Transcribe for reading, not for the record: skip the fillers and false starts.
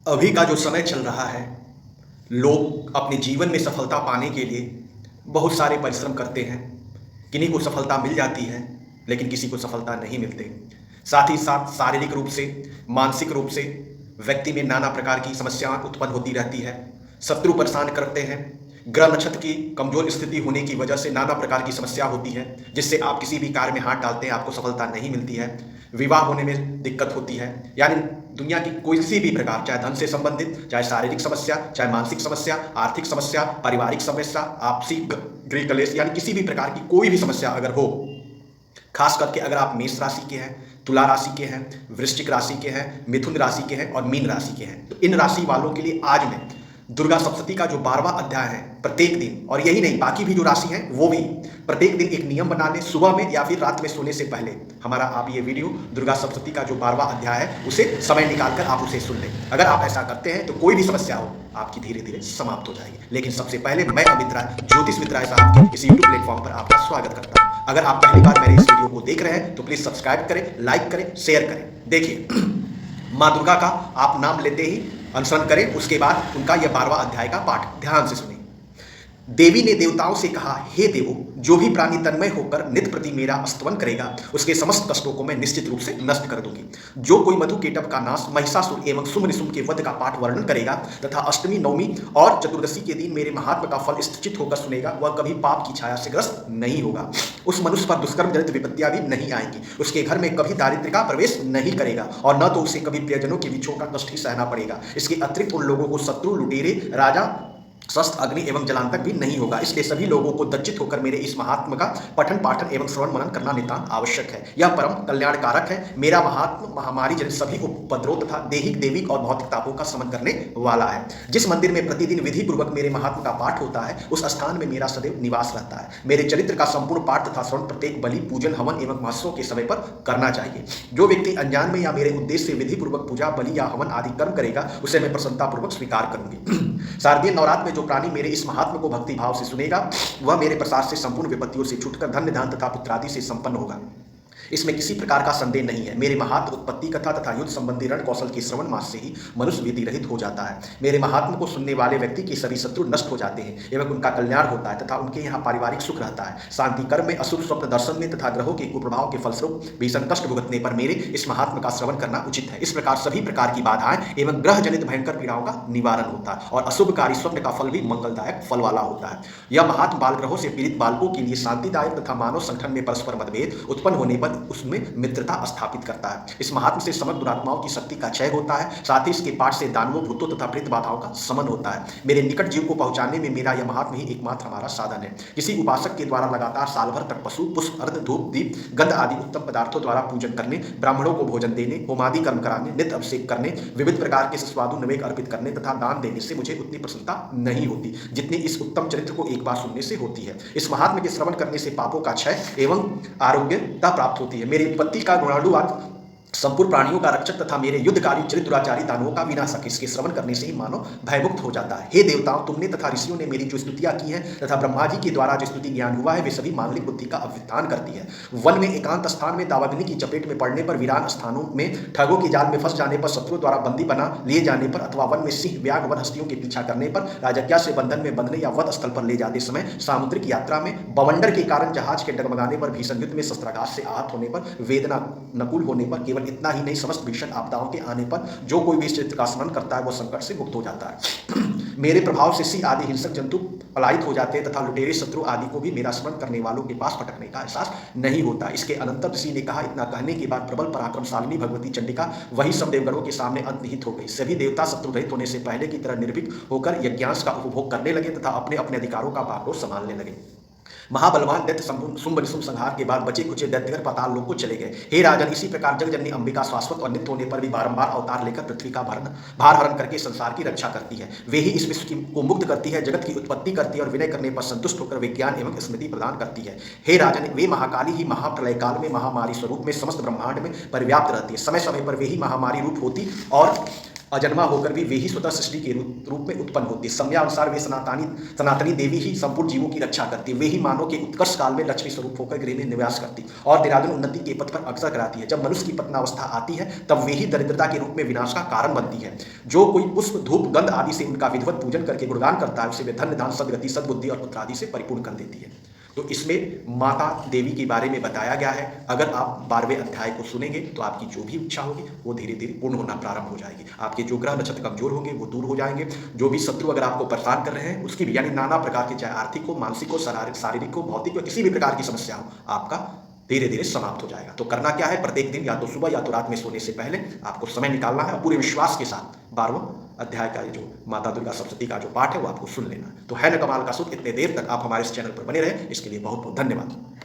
अभी का जो समय चल रहा है, लोग अपने जीवन में सफलता पाने के लिए बहुत सारे परिश्रम करते हैं। किन्हीं को सफलता मिल जाती है, लेकिन किसी को सफलता नहीं मिलते। साथ ही साथ शारीरिक रूप से, मानसिक रूप से व्यक्ति में नाना प्रकार की समस्याएं उत्पन्न होती रहती है। शत्रु परेशान करते हैं। ग्रह नक्षत्र की कमजोर स्थिति होने की वजह से नाना प्रकार की समस्या होती है, जिससे आप किसी भी कार्य में हाथ डालते हैं आपको सफलता नहीं मिलती है। विवाह होने में दिक्कत होती है। यानी दुनिया की कोई सी भी प्रकार, चाहे धन से संबंधित, चाहे शारीरिक समस्या, चाहे मानसिक समस्या, आर्थिक समस्या, पारिवारिक समस्या, आपसी गृह कलेश, यानी किसी भी प्रकार की कोई भी समस्या अगर हो, खास करके अगर आप मेष राशि के हैं, तुला राशि के हैं, वृश्चिक राशि के हैं, मिथुन राशि के हैं और मीन राशि के हैं, तो इन राशि वालों के लिए आज मैं दुर्गा सप्तशती का जो 12वां अध्याय है, प्रत्येक दिन, और यही नहीं बाकी भी जो राशि है वो भी प्रत्येक दिन एक नियम बना लें, सुबह में या फिर रात में सोने से पहले हमारा आप ये वीडियो दुर्गा सप्तशती का जो 12वां अध्याय है उसे समय निकालकर आप उसे सुन लें। अगर आप ऐसा करते हैं तो कोई भी समस्या हो आपकी धीरे धीरे समाप्त हो जाएगी। लेकिन सबसे पहले मैं अमित राय, ज्योतिष मित्र राय साहब के इस यूट्यूब प्लेटफॉर्म पर आपका स्वागत करता हूं। अगर आप पहली बार मेरे इस वीडियो को देख रहे हैं तो प्लीज सब्सक्राइब करें, लाइक करें, शेयर करें। देखिए, माँ दुर्गा का आप नाम लेते ही अनुसरण करें, उसके बाद उनका यह 12वां अध्याय का पाठ ध्यान से सुनें। देवी ने देवताओं से कहा, हे देवों, जो भी प्राणी तन्मय होकर नित्य प्रति मेरा स्तवन करेगा उसके समस्त कष्टों को मैं निश्चित रूप से नष्ट कर दूंगी। जो कोई मधु केटव का नाश, महिषासुर एवं शुंभ निशुंभ के वध का पाठ वर्णन करेगा तथा अष्टमी, नवमी और चतुर्दशी के दिन मेरे महात्म का फल स्थित होकर सुनेगा, वह कभी पाप की छाया से ग्रस्त नहीं होगा। उस मनुष्य पर दुष्कर्म जनित विपत्तियां भी नहीं आएंगी। उसके घर में कभी दारिद्र्य का प्रवेश नहीं करेगा और न तो उसे कभी प्रियजनों के विछोह का कष्ट ही सहना पड़ेगा। इसके अतिरिक्त उन लोगों को शत्रु, लुटेरे, राजा, शस्त्र, अग्नि एवं जलांतक भी नहीं होगा। इसलिए सभी लोगों को दज्जित होकर मेरे इस महात्म का पठन पाठन एवं श्रवण मनन करना नितांत आवश्यक है। यह परम कल्याणकारक है। मेरा महात्म महामारी जनित सभी उपद्रव तथा दैहिक, देविक और भौतिक तापों का शमन करने वाला है। जिस मंदिर में प्रतिदिन विधि पूर्वक मेरे महात्म का पाठ होता है उस स्थान में मेरा सदैव निवास रहता है। मेरे चरित्र का संपूर्ण पाठ तथा श्रवण प्रत्येक बलि, पूजन, हवन एवं महोत्सव के समय पर करना चाहिए। जो व्यक्ति अनजान में या मेरे उद्देश्य से विधि पूर्वक पूजा, बलि या हवन आदि कर्म करेगा उसे मैं प्रसन्नतापूर्वक स्वीकार करूंगी। शारदीय नवरात्र में जो प्राणी मेरे इस महात्म को भक्ति भाव से सुनेगा वह मेरे प्रसाद से संपूर्ण विपत्तियों से छूटकर धन्य धान तथा पुत्रादि से संपन्न होगा। इसमें किसी प्रकार का संदेह नहीं है। मेरे महात्म उत्पत्ति कथा तथा युद्ध संबंधी रण कौशल के श्रवण मास से ही मनुष्य विधि रहित हो जाता है। मेरे महात्म को सुनने वाले व्यक्ति के सभी शत्रु नष्ट हो जाते हैं एवं उनका कल्याण होता है तथा उनके यहाँ पारिवारिक सुख रहता है। शांति कर्म में, अशुभ स्वप्न दर्शन में तथा ग्रहों के कुप्रभाव के फलस्वरूप भीषण कष्ट भुगतने पर मेरे इस महात्म का श्रवण करना उचित है। इस प्रकार सभी प्रकार की बाधाएं एवं ग्रह जनित भयंकर पीड़ाओं का निवारण होता है और अशुभकारी स्वप्न का फल भी मंगलदायक फल वाला होता है। यह महात्म बाल ग्रहों से पीड़ित बालकों के लिए शांतिदायक तथा मानव संगठन में परस्पर मतभेद उत्पन्न होने पर उसमें मित्रता स्थापित करता है। इस महात्म से समस्त दुरात्माओं की शक्ति का क्षय होता है। साथ ही इसके पाठ से दानवों, भूतों तथा प्रेत बाधाओं का समन होता है। मेरे निकट जीव को पहुंचाने में मेरा यह महात्म ही एकमात्र हमारा साधन है। किसी उपासक के द्वारा लगातार साल भर तक पशु, पुष्प, अर्घ, धूप, दीप, गंध आदि उत्तम पदार्थों द्वारा पूजन करने, ब्राह्मणों को भोजन देने, होमादि कर्म कराने, नित्य अभिषेक करने, विविध प्रकार के सुस्वादु नैवेद्य अर्पित करने तथा दान देने से मुझे उतनी प्रसन्नता नहीं होती जितनी इस उत्तम चरित्र को एक बार सुनने से होती है। इस महात्म के श्रवण करने से पापों का क्षय एवं आरोग्यता प्राप्त होती है। मेरी उत्पत्ति का गुणाणुवाद, संपूर्ण प्राणियों का रक्षक तथा मेरे युद्धकारी चरित्राचारी दानवों का विनाशक, इसके श्रवण करने से ही मानव भयमुक्त हो जाता है। हे देवताओं, तुमने तथा ऋषियों ने मेरी जो स्तुतियां की हैं तथा ब्रह्मा जी के द्वारा जो स्तुति ज्ञान हुआ है वे सभी मांगलिक बुद्धि का अभ्युत्थान करती है। वन में एकांत स्थान में दावाग्नि की चपेट में पड़ने पर, वीरान स्थानों में ठगों के जाल में फंस जाने पर, शत्रुओं द्वारा बंदी बना लिए जाने पर अथवा वन में सिंह, व्याघ्र, वन हस्तियों के पीछा करने पर, राजज्ञा से बंधन में बंधने या वध स्थल पर ले जाते समय, सामुद्रिक यात्रा में बवंडर के कारण जहाज के डगमगाने पर, भीषण युद्ध में शस्त्राघात से आहत होने पर, वेदना नकुल होने पर, केवल इतना ही नहीं समस्त भीषण आपदाओं के आने पर जो कोई भी इस चरित्र का स्मरण करता है वह संकट से मुक्त हो जाता है। मेरे प्रभाव से सिंह आदि हिंसक जंतु पलायित हो जाते हैं तथा लुटेरे, शत्रु आदि को भी मेरा स्मरण करने वालों के पास फटकने का एहसास नहीं होता। इसके अनंतर ऋषि ने कहा, इतना कहने के बाद प्रबल पराक्रमशालिनी भगवती चंडिका वही सब देवगणों के सामने अंतर्हित हो गई। सभी देवता शत्रु रहित होने से पहले की तरह निर्भीक होकर यज्ञांश का उपभोग करने लगे तथा अपने अपने अधिकारों का बागडोर संभालने लगे। महाबलवान दैत्य शुंभ निशुंभ संहार के बाद बचे कुचे दैत्यगण पाताल लोक को चले गए। हे राजन, इसी प्रकार जगजननी अंबिका शाश्वत और नित्य होने पर भी बारंबार अवतार लेकर पृथ्वी का भार हरण करके संसार की रक्षा करती है। वे ही इस विश्व को मुक्त करती है, जगत की उत्पत्ति करती है और विनय करने पर संतुष्ट होकर विज्ञान एवं स्मृति प्रदान करती है। हे राजन, वे महाकाली ही महाप्रलय काल में महामारी स्वरूप में समस्त ब्रह्मांड में परिव्याप्त रहती है। समय समय पर वे ही महामारी रूप होती और अजन्मा होकर भी वे ही स्वतः सृष्टि के रूप में उत्पन्न होती है। समयानुसार वे सनातनी देवी ही संपूर्ण जीवों की रक्षा करती है। वे ही मानव के उत्कर्ष काल में लक्ष्मी स्वरूप होकर गृह में निवास करती और दिनादिन उन्नति के पथ पर अग्रसर कराती है। जब मनुष्य की पतनावस्था आती है तब वे ही दरिद्रता के रूप में विनाश का कारण बनती है। जो कोई पुष्प धूप गंध आदि से उनका विधिवत पूजन करके गुणगान करता है उसे वे धन दान सदगति सद्बुद्धि और पुत्र आदि से परिपूर्ण कर देती है। तो इसमें माता देवी के बारे में बताया गया है। अगर आप 12वें अध्याय को सुनेंगे तो आपकी जो भी इच्छा होगी वो धीरे धीरे पूर्ण होना प्रारंभ हो जाएगी। आपके जो ग्रह नक्षत्र कमजोर होंगे वो दूर हो जाएंगे। जो भी शत्रु अगर आपको परेशान कर रहे हैं उसकी भी, यानी नाना प्रकार की, चाहे आर्थिक हो, मानसिक हो, शारीरिक हो, भौतिक हो, किसी भी प्रकार की समस्या हो, आपका धीरे धीरे समाप्त हो जाएगा। तो करना क्या है, प्रत्येक दिन या तो सुबह या तो रात में सोने से पहले आपको समय निकालना है और पूरे विश्वास के साथ 12वां अध्याय का जो माता दुर्गा सप्तशती का जो पाठ है वो आपको सुन लेना है। तो है न कमाल का सुख। इतने देर तक आप हमारे इस चैनल पर बने रहे इसके लिए बहुत बहुत धन्यवाद।